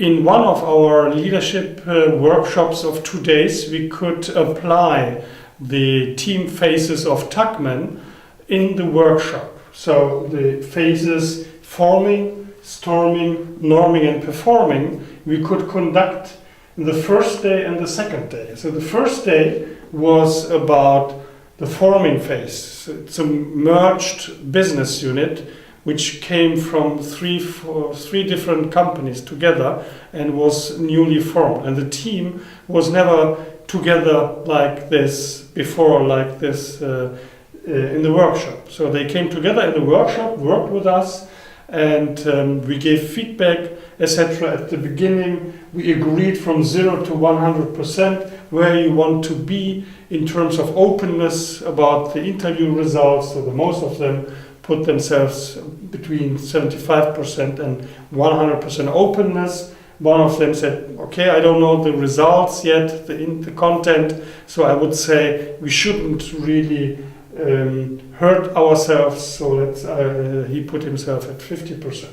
in one of our leadership workshops of 2 days, we could apply the team phases of Tuckman in the workshop. So the phases forming, storming, norming and performing, we could conduct the first day and the second day. So the first day was about the forming phase. It's a merged business unit which came from three different companies together and was newly formed. And the team was never together like this before, like this in the workshop. So they came together in the workshop, worked with us, and we gave feedback, etc. At the beginning, we agreed from 0 to 100% where you want to be in terms of openness about the interview results. So the most of them put themselves between 75% and 100% openness. One of them said, okay, I don't know the results yet, the content, so I would say we shouldn't really hurt ourselves, so he put himself at 50%.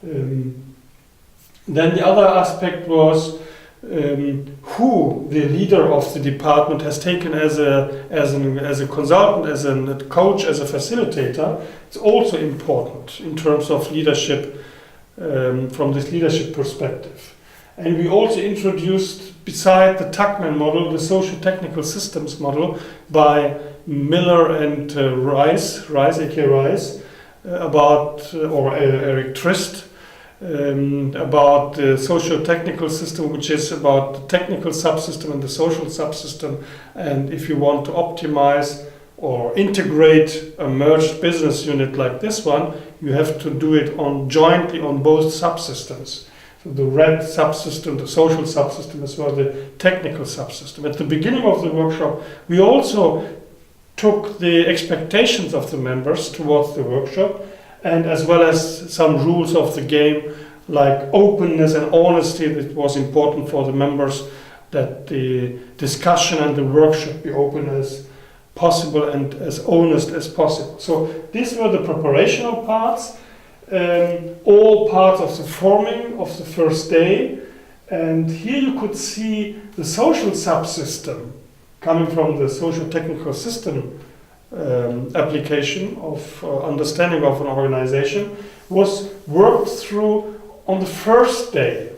Then the other aspect was who the leader of the department has taken as a consultant, as a coach, as a facilitator. It's also important in terms of leadership from this leadership perspective. And we also introduced, beside the Tuckman model, the social technical systems model by Miller and Rice, about, or Eric Trist, about the social technical system, which is about the technical subsystem and the social subsystem. And if you want to optimize or integrate a merged business unit like this one, you have to do it jointly on both subsystems. So the red subsystem, the social subsystem, as well as the technical subsystem. At the beginning of the workshop, we also took the expectations of the members towards the workshop, and as well as some rules of the game, like openness and honesty. That was important for the members, that the discussion and the work should be open as possible and as honest as possible. So these were the preparational parts, all parts of the forming of the first day. And here you could see the social subsystem coming from the social technical system application of understanding of an organization was worked through on the first day.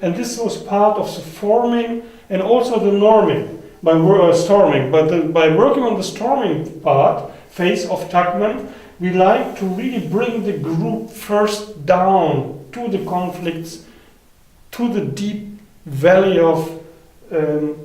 And this was part of the forming and also the norming by storming. But by working on the storming phase of Tuckman, we like to really bring the group first down to the conflicts, to the deep valley of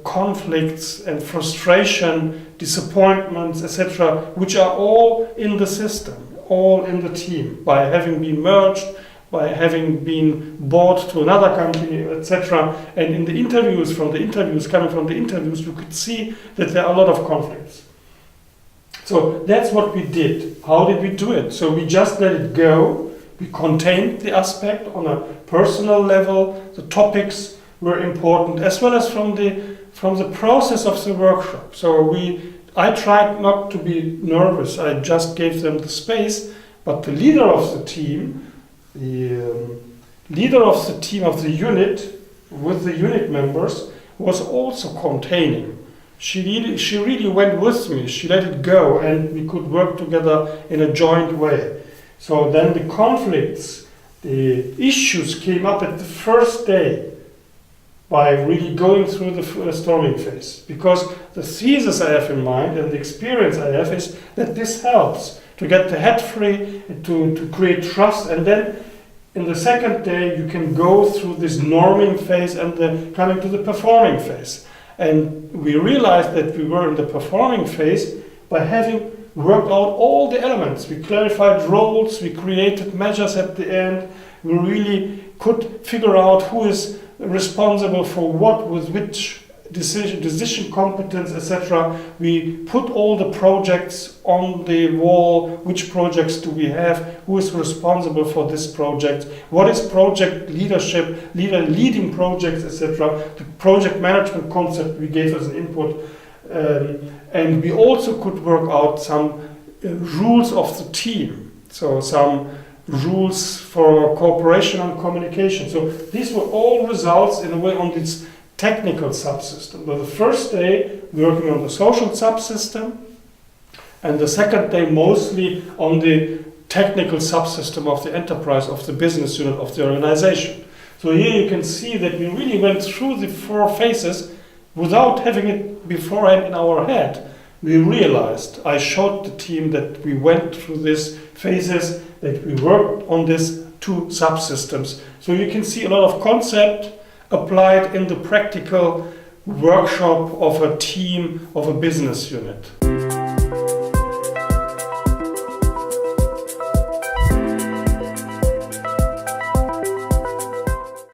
conflicts and frustration, disappointments, etc., which are all in the system, all in the team, by having been merged, by having been bought to another company, etc. And in the interviews, coming from the interviews, you could see that there are a lot of conflicts. So that's what we did. How did we do it? So we just let it go. We contained the aspect on a personal level. The topics were important, as well as from the process of the workshop. So I tried not to be nervous. I just gave them the space. But the leader of the team, of the unit, with the unit members, was also containing. She really went with me. She let it go, and we could work together in a joint way. So then the conflicts, the issues came up at the first day by really going through the storming phase. Because the thesis I have in mind and the experience I have is that this helps to get the head free, to create trust, and then in the second day you can go through this norming phase and then coming to the performing phase. And we realized that we were in the performing phase by having worked out all the elements. We clarified roles, we created measures at the end, we really could figure out who is responsible for what, with which decision competence, etc. We put all the projects on the wall. Which projects do we have? Who is responsible for this project? What is project leadership, leading projects, etc. The project management concept we gave as an input. And we also could work out some rules of the team. So some rules for cooperation and communication. So these were all results in a way on this technical subsystem. So the first day working on the social subsystem, and the second day mostly on the technical subsystem of the enterprise, of the business unit, of the organization. So here you can see that we really went through the 4 phases without having it beforehand in our head. We realized, I showed the team that we went through these phases, that we worked on these 2 subsystems. So you can see a lot of concept applied in the practical workshop of a team, of a business unit.